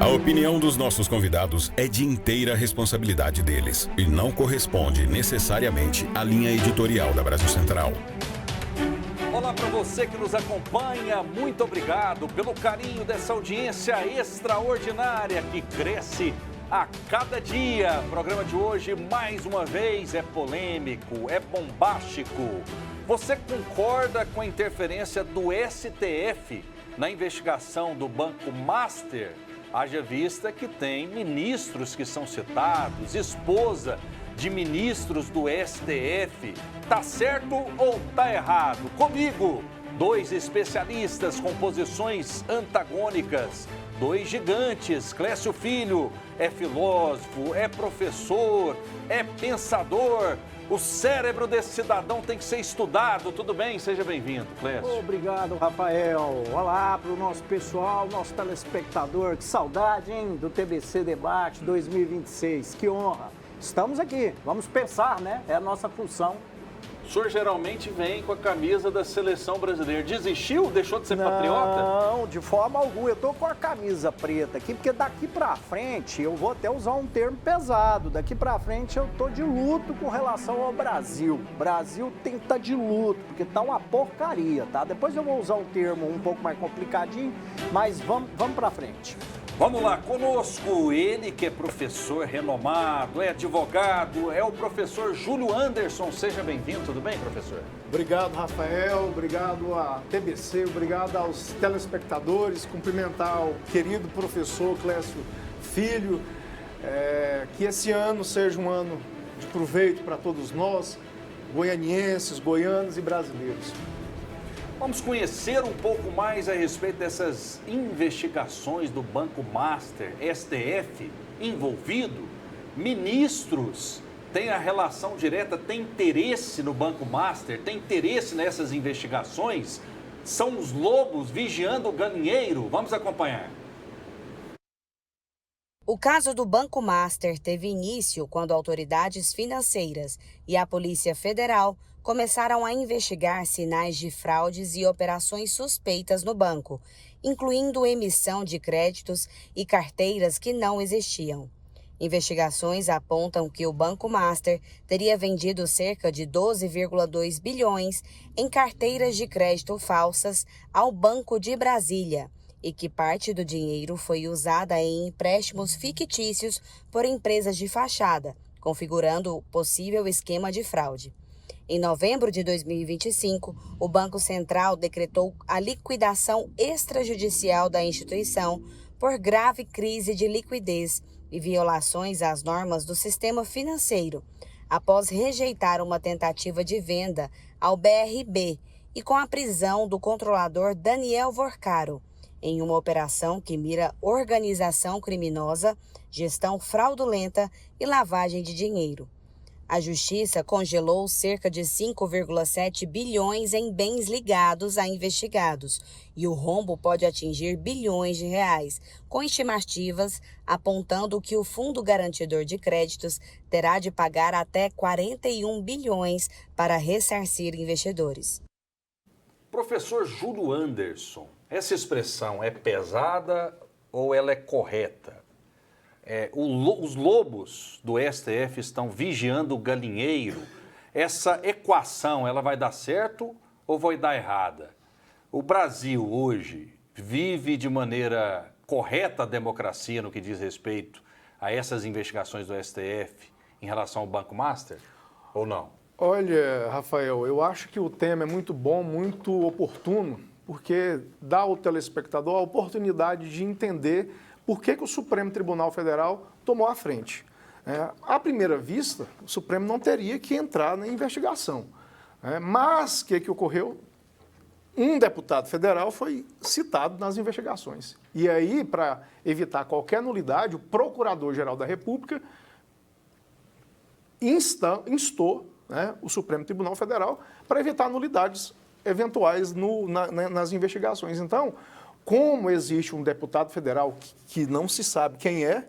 A opinião dos nossos convidados é de inteira responsabilidade deles e não corresponde necessariamente à linha editorial da Brasil Central. Olá para você que nos acompanha, muito obrigado pelo carinho dessa audiência extraordinária que cresce a cada dia. O programa de hoje, mais uma vez, é polêmico, é bombástico. Você concorda com a interferência do STF na investigação do Banco Master? Haja vista que tem ministros que são citados, esposa de ministros do STF. Tá certo ou tá errado? Comigo, dois especialistas com posições antagônicas, dois gigantes. Clécio Filho é filósofo, é professor, é pensador. O cérebro desse cidadão tem que ser estudado. Tudo bem? Seja bem-vindo, Clécio. Obrigado, Rafael. Olá para o nosso pessoal, nosso telespectador. Que saudade, hein, do TBC Debate 2026. Que honra. Estamos aqui. Vamos pensar, né? É a nossa função. O senhor geralmente vem com a camisa da seleção brasileira. Desistiu? Deixou de ser patriota? Não, de forma alguma. Eu tô com a camisa preta aqui, porque daqui pra frente, eu vou até usar um termo pesado. Daqui pra frente eu tô de luto com relação ao Brasil. O Brasil tem que estar de luto, porque tá uma porcaria, tá? Depois eu vou usar um termo um pouco mais complicadinho, mas vamos pra frente. Vamos lá, conosco, ele que é professor renomado, é advogado, é o professor Júlio Anderson. Seja bem-vindo, tudo bem, professor? Obrigado, Rafael, obrigado à TBC, obrigado aos telespectadores, cumprimentar o querido professor Clécio Filho, que esse ano seja um ano de proveito para todos nós, goianienses, goianos e brasileiros. Vamos conhecer um pouco mais a respeito dessas investigações do Banco Master, STF, envolvido. Ministros têm a relação direta, têm interesse no Banco Master, têm interesse nessas investigações. São os lobos vigiando o galinheiro. Vamos acompanhar. O caso do Banco Master teve início quando autoridades financeiras e a Polícia Federal começaram a investigar sinais de fraudes e operações suspeitas no banco, incluindo emissão de créditos e carteiras que não existiam. Investigações apontam que o Banco Master teria vendido cerca de 12,2 bilhões em carteiras de crédito falsas ao Banco de Brasília e que parte do dinheiro foi usada em empréstimos fictícios por empresas de fachada, configurando o possível esquema de fraude. Em novembro de 2025, o Banco Central decretou a liquidação extrajudicial da instituição por grave crise de liquidez e violações às normas do sistema financeiro, após rejeitar uma tentativa de venda ao BRB e com a prisão do controlador Daniel Vorcaro, em uma operação que mira organização criminosa, gestão fraudulenta e lavagem de dinheiro. A Justiça congelou cerca de 5,7 bilhões em bens ligados a investigados e o rombo pode atingir bilhões de reais, com estimativas apontando que o Fundo Garantidor de Créditos terá de pagar até 41 bilhões para ressarcir investidores. Professor Júlio Anderson, essa expressão é pesada ou ela é correta? Os lobos do STF estão vigiando o galinheiro. Essa equação, ela vai dar certo ou vai dar errada? O Brasil hoje vive de maneira correta a democracia no que diz respeito a essas investigações do STF em relação ao Banco Master ou não? Olha, Rafael, eu acho que o tema é muito bom, muito oportuno, porque dá ao telespectador a oportunidade de entender por que o Supremo Tribunal Federal tomou a frente. À primeira vista, o Supremo não teria que entrar na investigação. Mas o que ocorreu? Um deputado federal foi citado nas investigações. E aí, para evitar qualquer nulidade, o Procurador-Geral da República instou o Supremo Tribunal Federal para evitar nulidades eventuais nas investigações. Então, como existe um deputado federal que não se sabe quem é,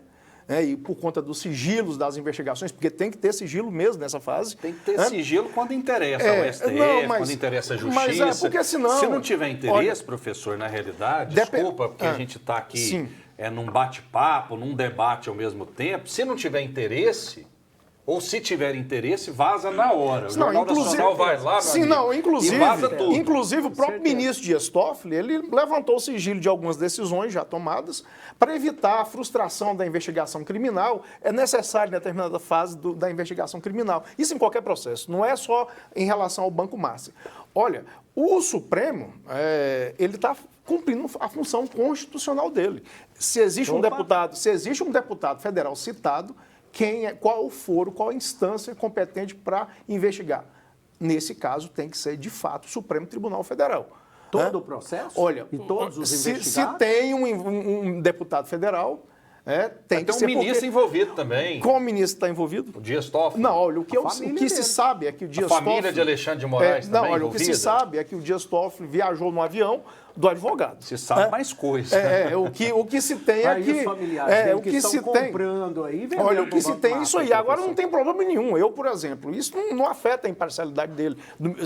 e por conta dos sigilos das investigações, porque tem que ter sigilo mesmo nessa fase. Tem que ter sigilo quando interessa ao STF, quando interessa a Justiça. Mas porque senão... Se não tiver interesse, professor, na realidade, desculpa, porque a gente está aqui num bate-papo, num debate ao mesmo tempo. Se não tiver interesse, ou se tiver interesse, vaza na hora. O Jornal Nacional vai lá, sim, não, inclusive, e vaza tudo. Inclusive, o próprio ministro Dias Toffoli, ele levantou o sigilo de algumas decisões já tomadas para evitar a frustração da investigação criminal. É necessário, em determinada fase da investigação criminal. Isso em qualquer processo, não é só em relação ao Banco Master. Olha, o Supremo, ele está cumprindo a função constitucional dele. Se existe um deputado federal citado, qual o foro, qual a instância competente para investigar. Nesse caso, tem que ser, de fato, o Supremo Tribunal Federal. Todo o processo? Olha, e todos os investigados? Se tem um deputado federal, tem que ser... Tem um ministro envolvido também. Qual ministro está envolvido? O Dias Toffoli. Não, olha, o que se sabe é que o Dias Toffoli... A família de Alexandre de Moraes também Não, olha, o que se sabe é que o Dias Toffoli viajou no avião do advogado. Se sabe mais coisas. O que se tem é que... familiares o que se comprando aí... Olha, o que se tem é isso aí. Agora não tem problema nenhum. Eu, por exemplo, isso não afeta a imparcialidade dele.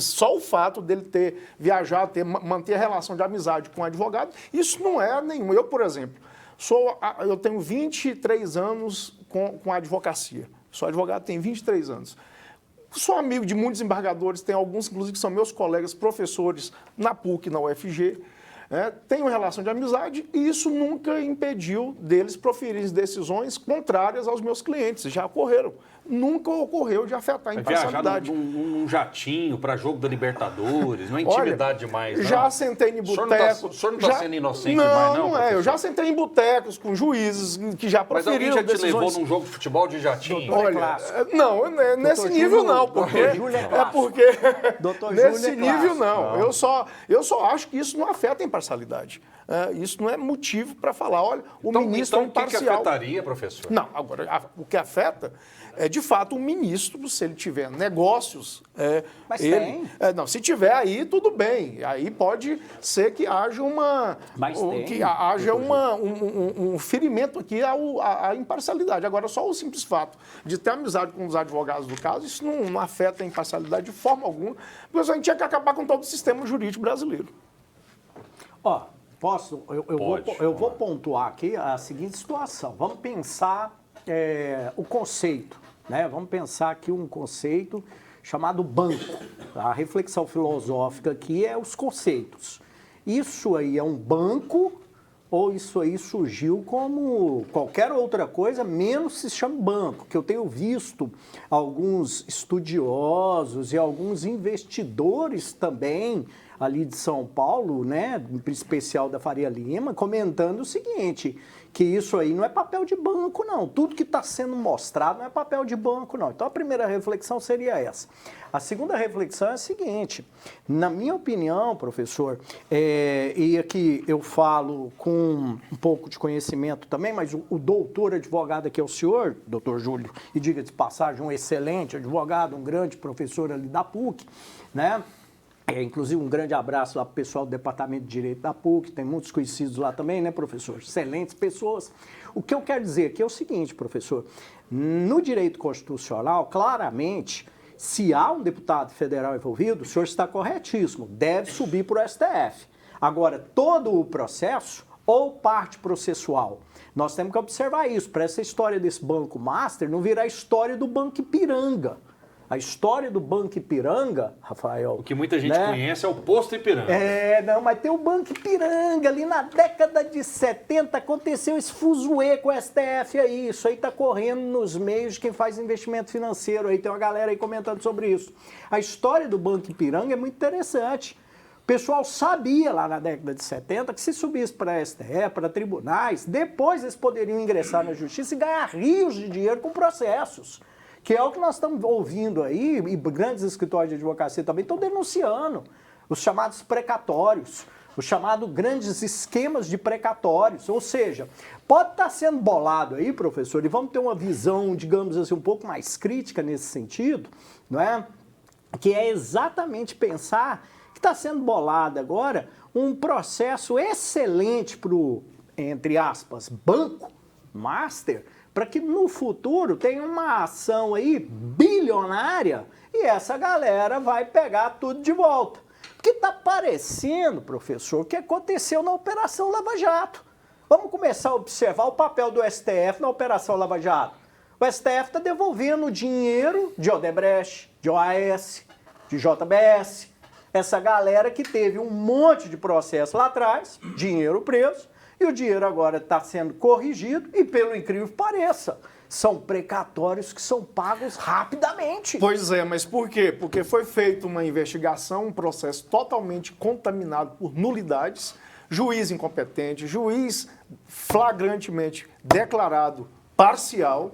Só o fato dele ter viajado, manter a relação de amizade com o advogado, isso não é nenhum. Eu, por exemplo, eu tenho 23 anos com a advocacia. Sou advogado, tenho 23 anos. Sou amigo de muitos embargadores, tem alguns, inclusive, que são meus colegas, professores na PUC, na UFG. Tenho relação de amizade e isso nunca impediu deles proferirem decisões contrárias aos meus clientes. Já ocorreram. Nunca ocorreu de afetar a imparcialidade. Viajar num jatinho para jogo da Libertadores, não é intimidade demais, não? Já sentei em botecos... O senhor não está sendo inocente demais, não? Não é. Eu já sentei em botecos com juízes que já proferiram decisões... Mas alguém já te decisões... levou num jogo de futebol de jatinho? Olha, não, nesse nível não, porque... Nesse nível não. Eu só acho que isso não afeta a imparcialidade. Isso não é motivo para falar, olha, o ministro é imparcial. Então o que afetaria, professor? Não, agora, o que afeta é, de fato, o ministro, se ele tiver negócios... Mas tem. Se tiver aí, tudo bem. Aí pode ser que haja um ferimento aqui à imparcialidade. Agora, só o simples fato de ter amizade com os advogados do caso, isso não afeta a imparcialidade de forma alguma, porque a gente tinha que acabar com todo o sistema jurídico brasileiro. Posso? Eu vou pontuar aqui a seguinte situação. Vamos pensar o conceito, né? Vamos pensar aqui um conceito chamado banco. A reflexão filosófica aqui é os conceitos. Isso aí é um banco ou isso aí surgiu como qualquer outra coisa, menos se chama banco? Que eu tenho visto alguns estudiosos e alguns investidores também ali de São Paulo, né, em especial da Faria Lima, comentando o seguinte, que isso aí não é papel de banco, não. Tudo que está sendo mostrado não é papel de banco, não. Então, a primeira reflexão seria essa. A segunda reflexão é a seguinte, na minha opinião, professor, e aqui eu falo com um pouco de conhecimento também, mas o doutor advogado aqui é o senhor, doutor Júlio, e diga de passagem, um excelente advogado, um grande professor ali da PUC, né? Inclusive, um grande abraço lá para o pessoal do Departamento de Direito da PUC, tem muitos conhecidos lá também, né, professor? Excelentes pessoas. O que eu quero dizer aqui é o seguinte, professor, no direito constitucional, claramente, se há um deputado federal envolvido, o senhor está corretíssimo, deve subir para o STF. Agora, todo o processo ou parte processual, nós temos que observar isso, para essa história desse Banco Master não virar a história do Banco Ipiranga. A história do Banco Ipiranga, Rafael... O que muita gente conhece é o Posto Ipiranga. Mas tem o Banco Ipiranga ali na década de 70, aconteceu esse fuzuê com o STF aí. Isso aí está correndo nos meios de quem faz investimento financeiro aí. Tem uma galera aí comentando sobre isso. A história do Banco Ipiranga é muito interessante. O pessoal sabia lá na década de 70 que se subisse para a STF, para tribunais, depois eles poderiam ingressar na justiça e ganhar rios de dinheiro com processos. Que é o que nós estamos ouvindo aí, e grandes escritórios de advocacia também estão denunciando, os chamados precatórios, os chamados grandes esquemas de precatórios. Ou seja, pode estar sendo bolado aí, professor, e vamos ter uma visão, digamos assim, um pouco mais crítica nesse sentido, não é? Que é exatamente pensar que está sendo bolado agora um processo excelente para o, entre aspas, Banco Master, para que no futuro tenha uma ação aí bilionária e essa galera vai pegar tudo de volta. Porque está parecendo, professor, o que aconteceu na Operação Lava Jato. Vamos começar a observar o papel do STF na Operação Lava Jato. O STF está devolvendo dinheiro de Odebrecht, de OAS, de JBS, essa galera que teve um monte de processo lá atrás, dinheiro preso, e o dinheiro agora está sendo corrigido e, pelo incrível que pareça, são precatórios que são pagos rapidamente. Pois é, mas por quê? Porque foi feita uma investigação, um processo totalmente contaminado por nulidades, juiz incompetente, juiz flagrantemente declarado parcial,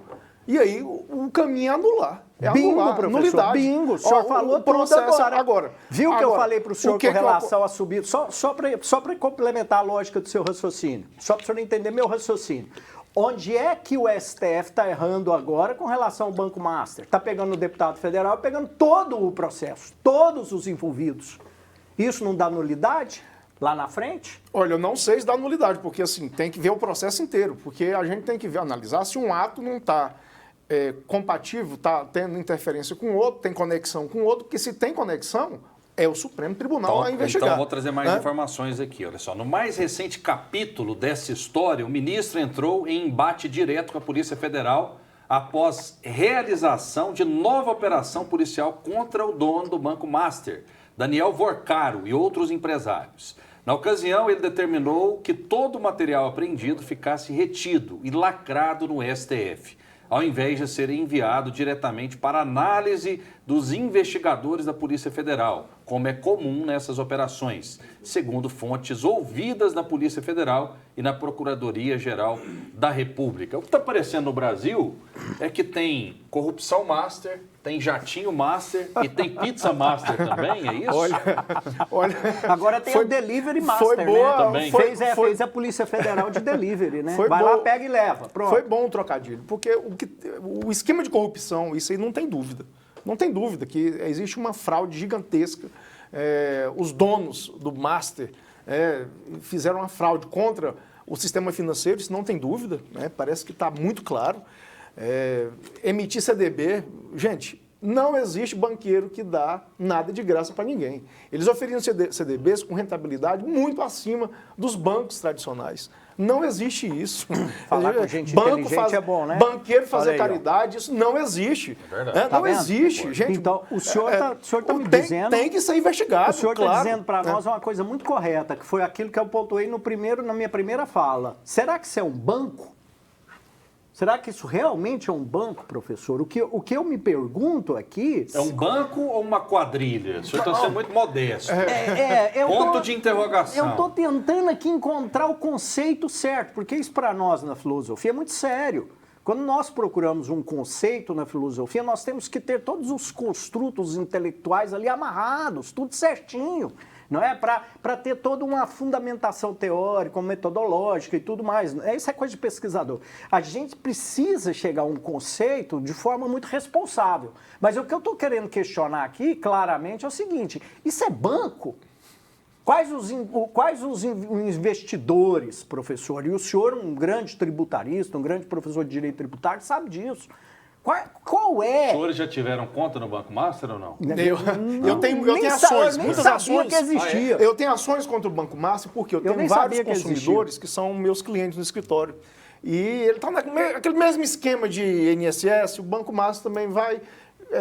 e aí o caminho é anular. É Bingo, anular, professor, nulidade. bingo. O senhor falou o processo tudo agora. Viu que eu falei para o senhor com relação a subir? Só para complementar a lógica do seu raciocínio, só para o senhor entender meu raciocínio. Onde é que o STF está errando agora com relação ao Banco Master? Está pegando o deputado federal, pegando todo o processo, todos os envolvidos. Isso não dá nulidade lá na frente? Olha, eu não sei se dá nulidade, porque assim, tem que ver o processo inteiro, porque a gente tem que ver, analisar se um ato não está compatível, está tendo interferência com o outro, tem conexão com o outro, porque se tem conexão, é o Supremo Tribunal a investigar. Então, vou trazer mais informações aqui. Olha só, no mais recente capítulo dessa história, o ministro entrou em embate direto com a Polícia Federal após realização de nova operação policial contra o dono do Banco Master, Daniel Vorcaro, e outros empresários. Na ocasião, ele determinou que todo o material apreendido ficasse retido e lacrado no STF, ao invés de ser enviado diretamente para análise dos investigadores da Polícia Federal, como é comum nessas operações, segundo fontes ouvidas na Polícia Federal e na Procuradoria-Geral da República. O que está aparecendo no Brasil é que tem corrupção master, tem jatinho master e tem pizza master também, é isso? Olha, agora tem o delivery master, foi boa, né? Também. Fez a Polícia Federal de delivery, né? Foi Vai boa. lá, pega e leva. Pronto. Foi bom o trocadilho, porque o esquema de corrupção, isso aí não tem dúvida. Não tem dúvida que existe uma fraude gigantesca. Os donos do Master fizeram uma fraude contra o sistema financeiro, isso não tem dúvida, né? Parece que está muito claro. Emitir CDB, gente, não existe banqueiro que dá nada de graça para ninguém. Eles ofereciam CDBs com rentabilidade muito acima dos bancos tradicionais. Não existe isso. Falar com gente inteligente é bom, né? Banqueiro fazer caridade, isso não existe. Não existe, gente. Então, o senhor está me dizendo... Tem que ser investigado, o senhor está dizendo para nós uma coisa muito correta, que foi aquilo que eu pontuei na minha primeira fala. Será que isso é um banco? Será que isso realmente é um banco, professor? O que eu me pergunto aqui... É um banco ou uma quadrilha? O senhor está sendo muito modesto. Ponto de interrogação. Eu estou tentando aqui encontrar o conceito certo, porque isso para nós na filosofia é muito sério. Quando nós procuramos um conceito na filosofia, nós temos que ter todos os construtos intelectuais ali amarrados, tudo certinho. Não é? Para ter toda uma fundamentação teórica, metodológica e tudo mais. Isso é coisa de pesquisador. A gente precisa chegar a um conceito de forma muito responsável. Mas o que eu estou querendo questionar aqui, claramente, é o seguinte: isso é banco? Quais os investidores, professor? E o senhor, um grande tributarista, um grande professor de direito tributário, sabe disso. Qual é? Os senhores já tiveram conta no Banco Master ou não? Eu tenho ações, muitas ações. Que existia. Eu tenho ações contra o Banco Master porque eu tenho vários consumidores que são meus clientes no escritório. E ele está naquele mesmo esquema de INSS, o Banco Master também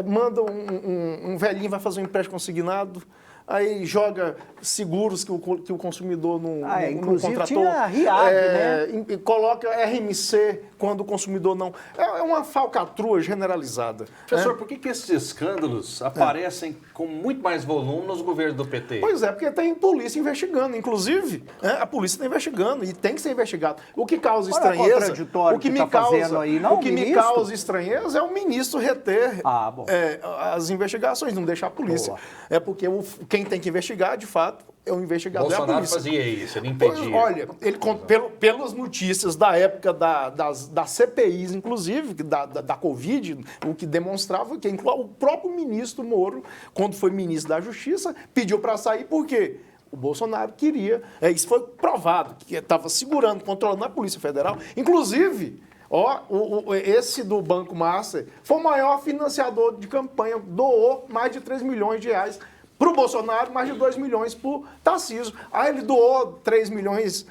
manda um velhinho, vai fazer um empréstimo consignado, aí joga seguros que o consumidor não contratou. Tinha RIAB, né? Coloca RMC quando o consumidor não... É uma falcatrua generalizada. Professor, por que esses escândalos aparecem com muito mais volume nos governos do PT? Pois é, porque tem polícia investigando. Inclusive, a polícia está investigando e tem que ser investigado. O que causa estranheza... O que me causa estranheza é o ministro reter as investigações, não deixar a polícia. É porque quem tem que investigar, de fato, é o investigador. Bolsonaro é a polícia. fazia isso, ele impedia. Olha, pelas notícias da época das CPIs, inclusive, da Covid, o que demonstrava que o próprio ministro Moro, quando foi ministro da Justiça, pediu para sair, por quê? O Bolsonaro queria, isso foi provado, que estava segurando, controlando a Polícia Federal. Inclusive, esse do Banco Master foi o maior financiador de campanha, doou mais de 3 milhões de reais para o Bolsonaro, mais de 2 milhões para o Tarcísio. Aí ele doou 3 milhões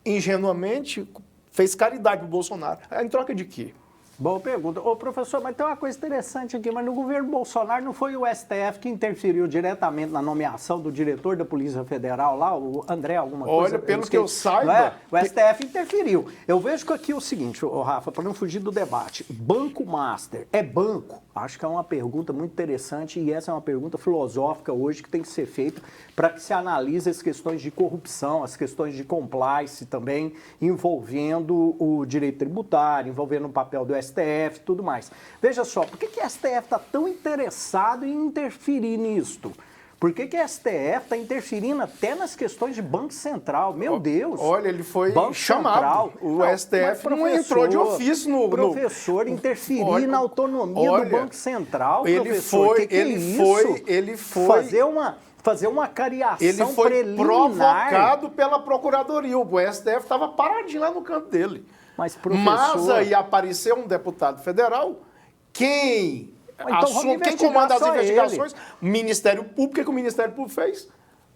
ingenuamente, fez caridade pro Bolsonaro. Em troca de quê? Boa pergunta. Ô, professor, mas tem uma coisa interessante aqui, mas no governo Bolsonaro não foi o STF que interferiu diretamente na nomeação do diretor da Polícia Federal lá, o André alguma coisa? Olha, pelo que eu saiba... Não é? O STF interferiu. Eu vejo que aqui é o seguinte, ô, Rafa, para não fugir do debate, Banco Master é banco? Acho que é uma pergunta muito interessante e essa é uma pergunta filosófica hoje que tem que ser feita para que se analise as questões de corrupção, as questões de compliance também, envolvendo o direito tributário, envolvendo o papel do STF e tudo mais. Veja só, por que o STF está tão interessado em interferir nisto? Por que o STF está interferindo até nas questões de Banco Central? Meu Deus! Olha, ele foi Banco chamado. Central. O STF não entrou de ofício no... Professor, interferir Olha, na autonomia do Banco Central, ele professor. foi, que é isso? Ele foi... Fazer uma cariação ele foi preliminar. Provocado pela Procuradoria. O STF estava paradinho lá no canto dele. Mas, professor... Mas aí apareceu um deputado federal, quem comanda as investigações? O Ministério Público. O que o Ministério Público fez?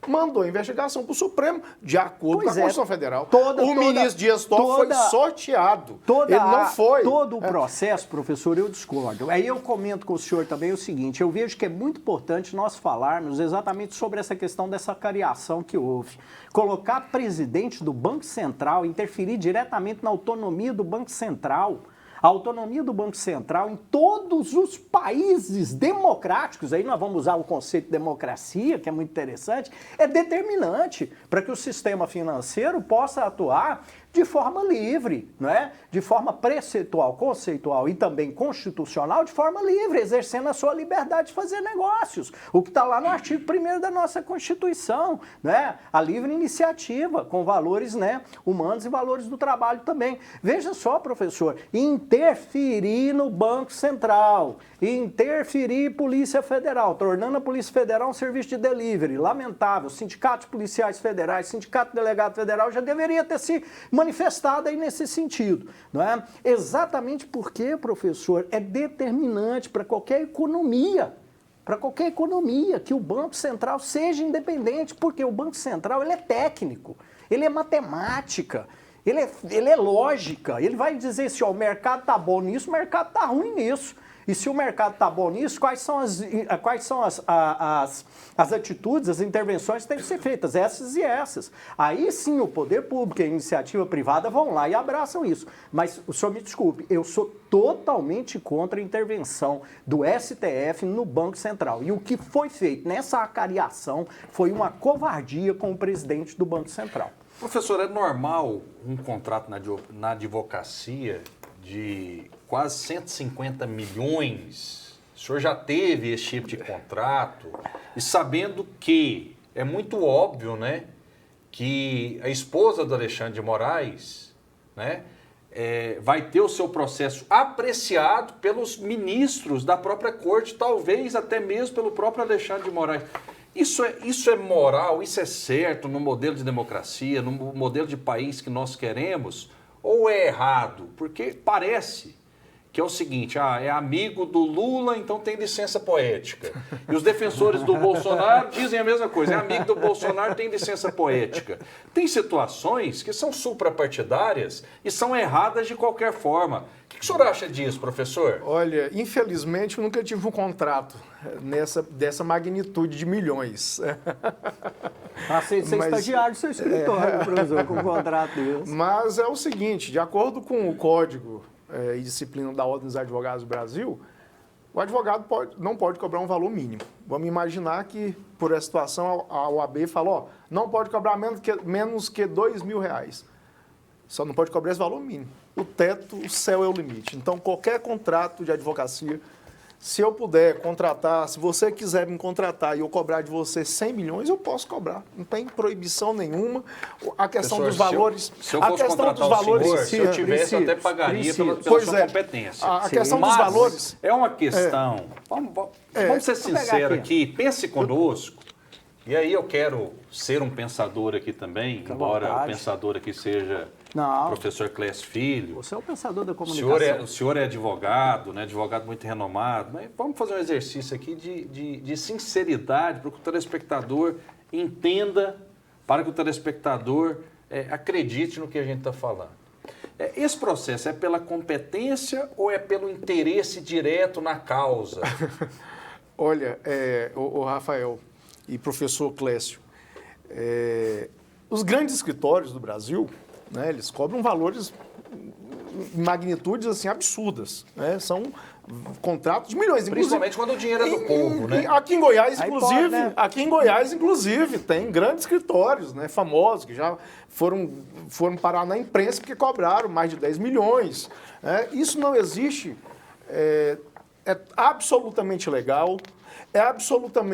Mandou a investigação para o Supremo, de acordo com a Constituição Federal. O ministro Dias Toffoli foi sorteado. Ele não foi. Todo o processo, professor, eu discordo. Aí eu comento com o senhor também o seguinte, eu vejo que é muito importante nós falarmos exatamente sobre essa questão dessa cariação que houve. Colocar presidente do Banco Central, interferir diretamente na autonomia do Banco Central. A autonomia do Banco Central em todos os países democráticos, aí nós vamos usar o conceito de democracia, que é muito interessante, é determinante para que o sistema financeiro possa atuar de forma livre, não é? De forma preceitual, conceitual e também constitucional, de forma livre, exercendo a sua liberdade de fazer negócios. O que está lá no artigo 1º da nossa Constituição, né? A livre iniciativa, com valores, né, humanos e valores do trabalho também. Veja só, professor, interferir no Banco Central, interferir Polícia Federal, tornando a Polícia Federal um serviço de delivery, lamentável. Sindicatos policiais federais, sindicato delegado federal já deveria ter se manifestado aí nesse sentido, não é? Exatamente porque, professor, é determinante para qualquer economia, que o Banco Central seja independente, porque o Banco Central ele é técnico, ele é matemática, ele é lógica, ele vai dizer se o mercado está bom nisso, o mercado está ruim nisso. E se o mercado está bom nisso, quais são as atitudes, as intervenções que têm que ser feitas, essas e essas. Aí sim o poder público e a iniciativa privada vão lá e abraçam isso. Mas o senhor me desculpe, eu sou totalmente contra a intervenção do STF no Banco Central. E o que foi feito nessa acariação foi uma covardia com o presidente do Banco Central. Professor, é normal um contrato na advocacia de quase 150 milhões, o senhor já teve esse tipo de contrato, e sabendo que é muito óbvio, né, que a esposa do Alexandre de Moraes, né, vai ter o seu processo apreciado pelos ministros da própria corte, talvez até mesmo pelo próprio Alexandre de Moraes. Isso é moral, isso é certo no modelo de democracia, no modelo de país que nós queremos, ou é errado? Porque parece que é o seguinte, é amigo do Lula, então tem licença poética. E os defensores do Bolsonaro dizem a mesma coisa, é amigo do Bolsonaro, tem licença poética. Tem situações que são suprapartidárias e são erradas de qualquer forma. O que o senhor acha disso, professor? Olha, infelizmente eu nunca tive um contrato dessa magnitude de milhões. Ser estagiário do seu escritório, professor, com um contrato desse. Mas é o seguinte, de acordo com o Código e Disciplina da Ordem dos Advogados do Brasil, o advogado não pode cobrar um valor mínimo. Vamos imaginar que, por essa situação, a OAB falou, não pode cobrar menos que R$2.000. Só não pode cobrar esse valor mínimo. O teto, o céu é o limite. Então, qualquer contrato de advocacia, se eu puder contratar, se você quiser me contratar e eu cobrar de você 100 milhões, eu posso cobrar. Não tem proibição nenhuma. A questão dos valores... Se eu fosse contratar o senhor, se eu tivesse, eu até pagaria pela sua competência. A questão dos valores... É uma questão... Vamos ser sinceros aqui. Pense conosco. E aí eu quero ser um pensador aqui também, embora o pensador aqui seja o professor Clécio Filho. Você é o pensador da comunicação. O senhor é advogado, né? Advogado muito renomado. Mas vamos fazer um exercício aqui de sinceridade para que o telespectador entenda, para que o telespectador acredite no que a gente está falando. Esse processo é pela competência ou é pelo interesse direto na causa? Olha, o Rafael e professor Clécio, os grandes escritórios do Brasil, né, eles cobram valores, magnitudes assim absurdas, né? São contratos de milhões. Principalmente quando o dinheiro é do povo, né? Aqui em Goiás, inclusive, né? tem grandes escritórios, né, famosos, que já foram parar na imprensa porque cobraram mais de 10 milhões. Né? Isso não existe, é absolutamente legal,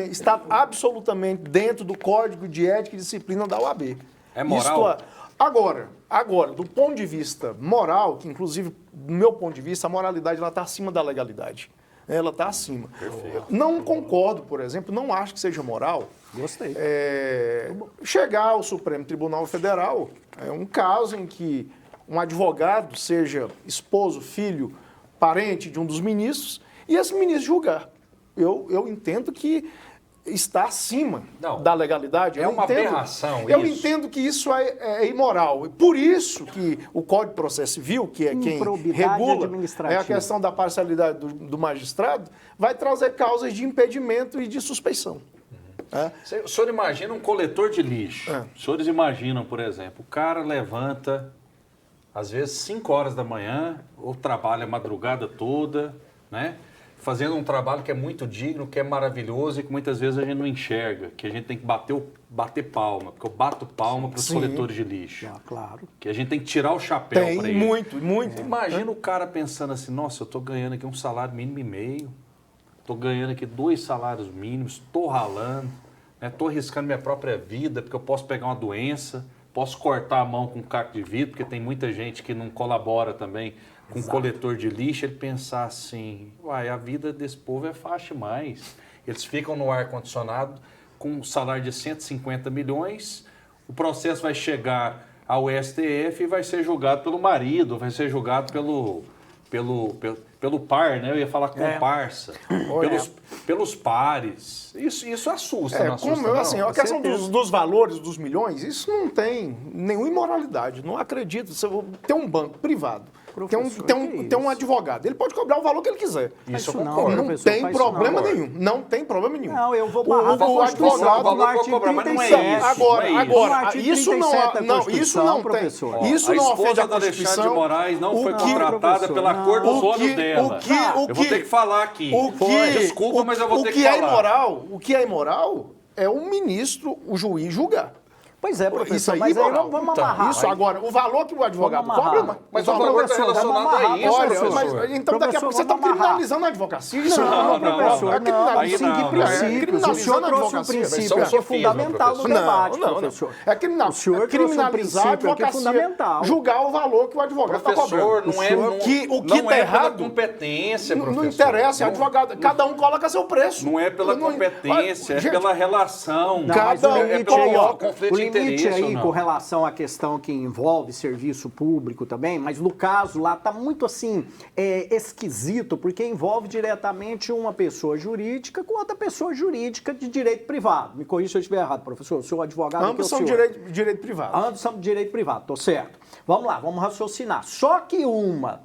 está absolutamente dentro do Código de Ética e Disciplina da OAB. É moral? Agora, do ponto de vista moral, que inclusive, do meu ponto de vista, a moralidade está acima da legalidade. Ela está acima. Perfeito. Não concordo, por exemplo, não acho que seja moral. Gostei. Chegar ao Supremo Tribunal Federal é um caso em que um advogado seja esposo, filho, parente de um dos ministros e esse ministro julgar. Eu entendo que está acima da legalidade. É uma aberração Eu isso. entendo que isso é imoral. Por isso que o Código de Processo Civil, que é quem regula a questão da parcialidade do magistrado, vai trazer causas de impedimento e de suspeição. O senhor imagina um coletor de lixo. Os senhores imaginam, por exemplo, o cara levanta, às vezes, 5 horas da manhã, ou trabalha a madrugada toda, né? Fazendo um trabalho que é muito digno, que é maravilhoso e que muitas vezes a gente não enxerga, que a gente tem que bater palma, porque eu bato palma para os coletores de lixo. Claro. Que a gente tem que tirar o chapéu para ele. Muito. Imagina o cara pensando assim, nossa, eu estou ganhando aqui um salário mínimo e meio, estou ganhando aqui 2 salários mínimos, estou ralando, estou arriscando minha própria vida, porque eu posso pegar uma doença, posso cortar a mão com um caco de vidro, porque tem muita gente que não colabora também com coletor de lixo, ele pensar assim, a vida desse povo é fácil demais. Eles ficam no ar-condicionado com um salário de 150 milhões, o processo vai chegar ao STF e vai ser julgado pelo marido, vai ser julgado pelo par, né? Eu ia falar comparsa, pelos pares. Isso assusta, não assusta, não? Assim, a questão dos valores dos milhões, isso não tem nenhuma imoralidade. Não acredito. Se eu ter um banco privado, tem um advogado, ele pode cobrar o valor que ele quiser. Isso eu não, concordo. Não tem problema nenhum. Não tem problema nenhum. Não, eu vou barrar o advogado no artigo 37. Agora, isso não tem. Isso não ofende a da Alexandre Constituição. de Moraes não foi contratada pela cor dos olhos dela. Eu vou ter que falar aqui. Desculpa, mas eu vou ter que falar. O que é imoral é o ministro, o juiz julgar. Pois é, professor, isso aí, mas aí moral. vamos amarrar. Isso agora, o valor que o advogado cobra... Mas o valor está relacionado a isso, professor. Então daqui a pouco você está criminalizando a advocacia. Não, professor, aí seguir princípios. O senhor trouxe um princípio aqui fundamental no debate, professor. É criminalizar a advocacia, julgar o valor que o advogado está cobrando. O que está errado... Não é pela competência, professor. Não interessa, advogado, cada um coloca seu preço. Não é pela competência, é pela relação. É pelo conflito de limite aí com relação à questão que envolve serviço público também, mas no caso lá está muito assim, esquisito, porque envolve diretamente uma pessoa jurídica com outra pessoa jurídica de direito privado. Me corrija se eu estiver errado, professor. O seu advogado ambos aqui é o senhor. Ambos são direito privado. Ambos são de direito privado, tô certo. Vamos lá, vamos raciocinar. Só que uma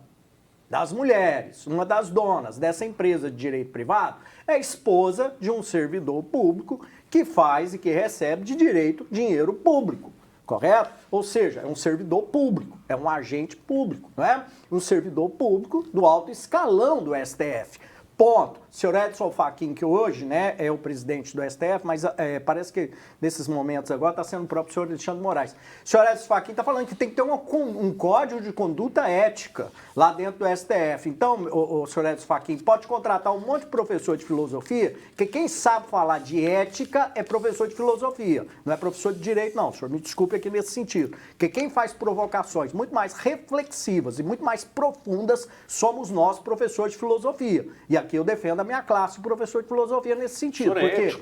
das mulheres, uma das donas dessa empresa de direito privado, é esposa de um servidor público que faz e que recebe de direito dinheiro público, correto? Ou seja, é um servidor público, é um agente público, não é? Um servidor público do alto escalão do STF. Ponto. O senhor Edson Fachin, que hoje, né, é o presidente do STF, mas parece que nesses momentos agora está sendo o próprio senhor Alexandre de Moraes. O senhor Edson Fachin está falando que tem que ter um código de conduta ética lá dentro do STF. Então, o senhor Edson Fachin pode contratar um monte de professor de filosofia, que quem sabe falar de ética é professor de filosofia, não é professor de direito, não. O senhor me desculpe aqui nesse sentido. Porque quem faz provocações muito mais reflexivas e muito mais profundas somos nós, professores de filosofia. E aqui eu defendo a minha classe, professor de filosofia, nesse sentido. Porque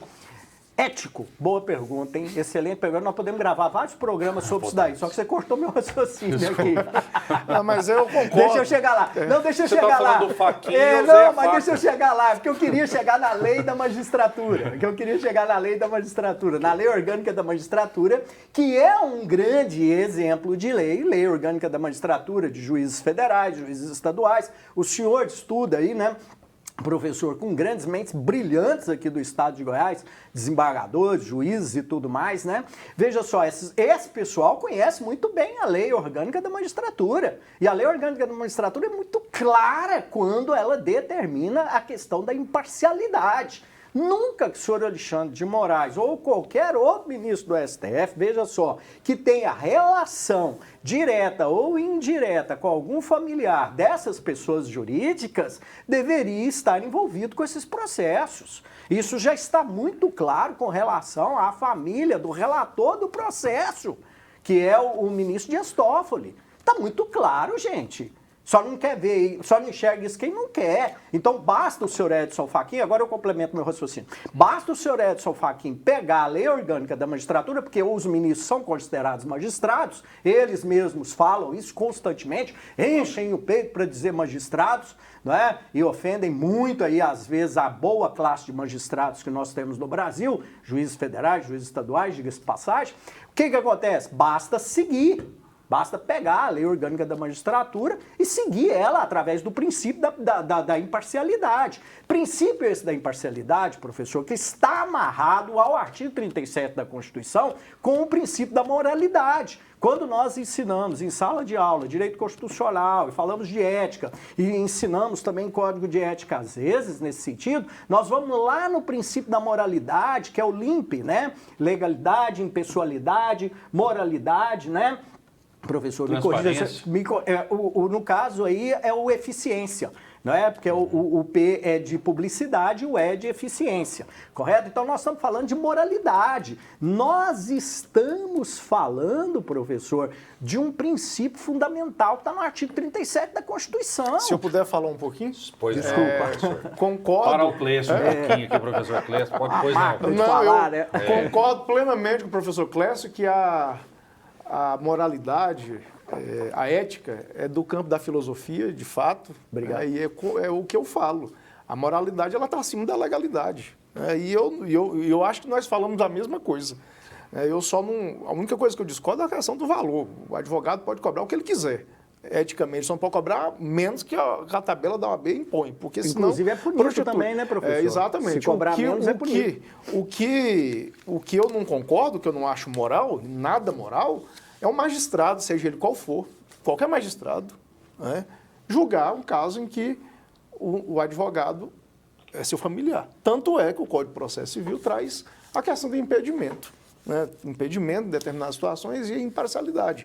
Ético, boa pergunta, hein? Excelente pergunta. Nós podemos gravar vários programas sobre isso daí, só que você cortou meu raciocínio aqui. Não, mas eu concordo. Deixa eu chegar lá. Não, deixa eu chegar lá. Você tá falando do faquinha, eu usei não, a mas faca. deixa eu chegar lá, porque eu queria chegar na lei da magistratura. Na lei orgânica da magistratura, que é um grande exemplo de lei orgânica da magistratura, de juízes federais, juízes estaduais. O senhor estuda aí, né? Professor com grandes mentes brilhantes aqui do estado de Goiás, desembargadores, juízes e tudo mais, né? Veja só, esse pessoal conhece muito bem a lei orgânica da magistratura. E a lei orgânica da magistratura é muito clara quando ela determina a questão da imparcialidade. Nunca que o senhor Alexandre de Moraes ou qualquer outro ministro do STF, veja só, que tenha relação direta ou indireta com algum familiar dessas pessoas jurídicas, deveria estar envolvido com esses processos. Isso já está muito claro com relação à família do relator do processo, que é o ministro Dias Toffoli. Está muito claro, gente. Só não quer ver, só não enxerga isso quem não quer. Então basta o senhor Edson Fachin, agora eu complemento meu raciocínio, basta o senhor Edson Fachin pegar a lei orgânica da magistratura, porque os ministros são considerados magistrados, eles mesmos falam isso constantemente, enchem o peito para dizer magistrados, não é? E ofendem muito aí, às vezes, a boa classe de magistrados que nós temos no Brasil, juízes federais, juízes estaduais, diga-se de passagem. O que acontece? Basta seguir. Basta pegar a lei orgânica da magistratura e seguir ela através do princípio da imparcialidade. Princípio esse da imparcialidade, professor, que está amarrado ao artigo 37 da Constituição com o princípio da moralidade. Quando nós ensinamos em sala de aula direito constitucional e falamos de ética e ensinamos também código de ética às vezes nesse sentido, nós vamos lá no princípio da moralidade, que é o LIMP, né? Legalidade, impessoalidade, moralidade, né? Professor, me corrija. No caso aí é o eficiência, não é? Porque o P é de publicidade e o E é de eficiência, correto? Então nós estamos falando de moralidade. Nós estamos falando, professor, de um princípio fundamental que está no artigo 37 da Constituição. Se eu puder falar um pouquinho? Pois Desculpa. Concordo. Para o Clécio um pouquinho aqui, professor Clécio. Pode, pois não. Concordo plenamente com o professor Clécio que a moralidade, a ética é do campo da filosofia, de fato. Obrigado. E é o que eu falo. A moralidade ela está acima da legalidade. E eu acho que nós falamos a mesma coisa. A única coisa que eu discordo é a questão do valor. O advogado pode cobrar o que ele quiser. Eticamente, só não pode cobrar menos que a tabela da OAB impõe. Porque senão, inclusive é punido também, né, professor? Exatamente. Se cobrar menos é punido. O que eu não concordo, o que eu não acho moral, nada moral, é um magistrado, seja ele qual for, qualquer magistrado, né, julgar um caso em que o advogado é seu familiar. Tanto é que o Código de Processo Civil traz a questão do impedimento. Né, impedimento em determinadas situações e imparcialidade.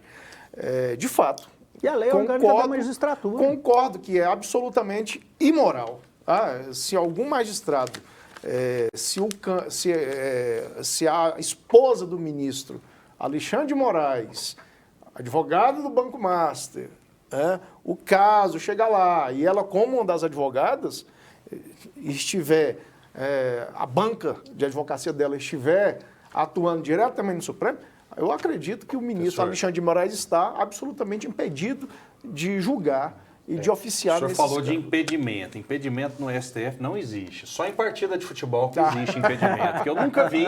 De fato. E a lei orgânica da magistratura. Concordo que é absolutamente imoral. Se algum magistrado, se a esposa do ministro Alexandre de Moraes, advogado do Banco Master, o caso chega lá e ela, como uma das advogadas, estiver, a banca de advocacia dela estiver atuando diretamente no Supremo, eu acredito que o ministro Alexandre de Moraes está absolutamente impedido de julgar e de oficiar nesse caso. O senhor falou de impedimento. Impedimento no STF não existe. Só em partida de futebol que existe impedimento, que eu nunca vi.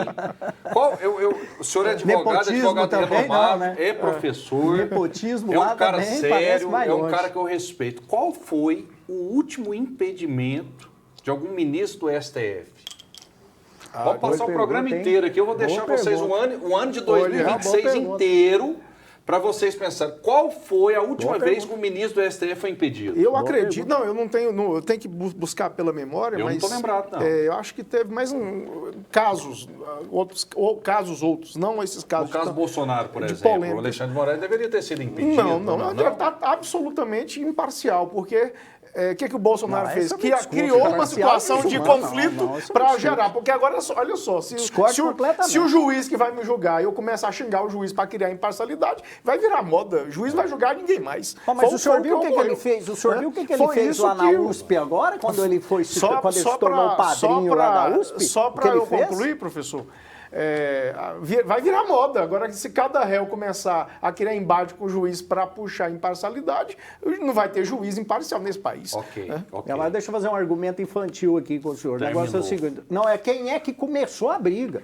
O senhor é advogado renomado, né? É professor, nepotismo é um cara sério, é um cara que eu respeito. Qual foi o último impedimento de algum ministro do STF? Vamos passar o programa inteiro aqui. Eu vou deixar vocês um ano de 2026 inteiro para vocês pensarem qual foi a última vez que o ministro do STF foi impedido. Eu acredito, eu não tenho, eu tenho que buscar pela memória, mas... Eu não estou lembrado, não. Eu acho que teve mais casos, outros, não esses casos. No caso Bolsonaro, por exemplo, polêmica. O Alexandre de Moraes deveria ter sido impedido. Não, ele está absolutamente imparcial, porque... O que o Bolsonaro fez? Criou uma situação de conflito para gerar. Porque agora, olha só, se o juiz que vai me julgar, eu começar a xingar o juiz para criar imparcialidade, vai virar moda. O juiz vai julgar ninguém mais. Mas o senhor viu o que ele fez? O senhor viu o que ele fez lá na USP agora, quando ele se tornou padrinho lá da USP? Só para eu concluir, professor, vai virar moda. Agora, se cada réu começar a criar embate com o juiz para puxar imparcialidade, não vai ter juiz imparcial nesse país. Ok. Mas deixa eu fazer um argumento infantil aqui com o senhor. O negócio é o seguinte, não é quem é que começou a briga.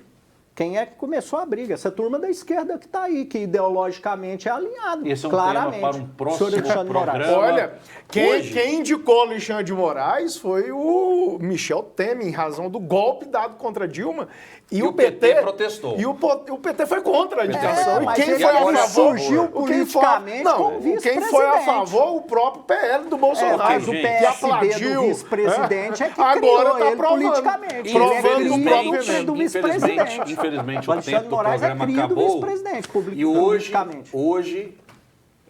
Quem é que começou a briga? Essa turma da esquerda que está aí, que ideologicamente é alinhado. Esse é um claramente. tema para um próximo programa. Olha, quem indicou Alexandre de Moraes foi o Michel Temer, em razão do golpe dado contra Dilma. E o PT protestou. E o PT foi contra a indicação. Mas e quem ele foi a favor? surgiu politicamente como vice-presidente. Quem foi a favor? O próprio PL do Bolsonaro. Mas o que PSB aplaudiu, do vice-presidente é que agora criou ele provando, politicamente. provando o próprio do vice-presidente. Infelizmente, o o tempo do Moraes programa é acabou. Do vice-presidente, E hoje,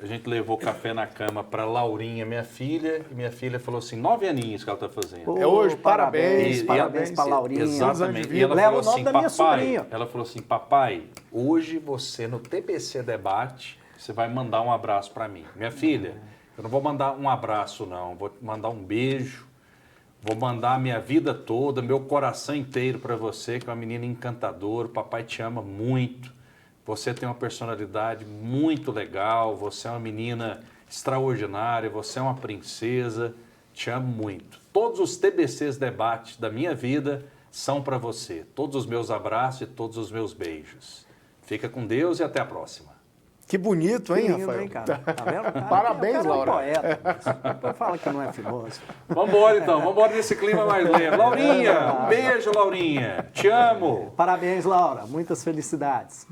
a gente levou café na cama para Laurinha, minha filha, e minha filha falou assim, 9 aninhos que ela está fazendo. É hoje, parabéns para Laurinha. Exatamente. E ela leva falou o nome assim, da minha papai, sobrinha. ela falou assim, papai, hoje você no TBC Debate, você vai mandar um abraço para mim. Minha filha, eu não vou mandar um abraço não, vou mandar um beijo, vou mandar a minha vida toda, meu coração inteiro para você, que é uma menina encantadora, o papai te ama muito. Você tem uma personalidade muito legal, você é uma menina extraordinária, você é uma princesa, te amo muito. Todos os TBCs debates da minha vida são para você. Todos os meus abraços e todos os meus beijos. Fica com Deus e até a próxima. Que bonito, hein, lindo, Rafael? Hein, cara? Tá vendo? Cara, Parabéns, Laura. É um poeta, mas fala que não é filósofo. Vamos embora então, vamos embora nesse clima mais leve. Laurinha, um beijo, Laurinha. Te amo. Parabéns, Laura. Muitas felicidades.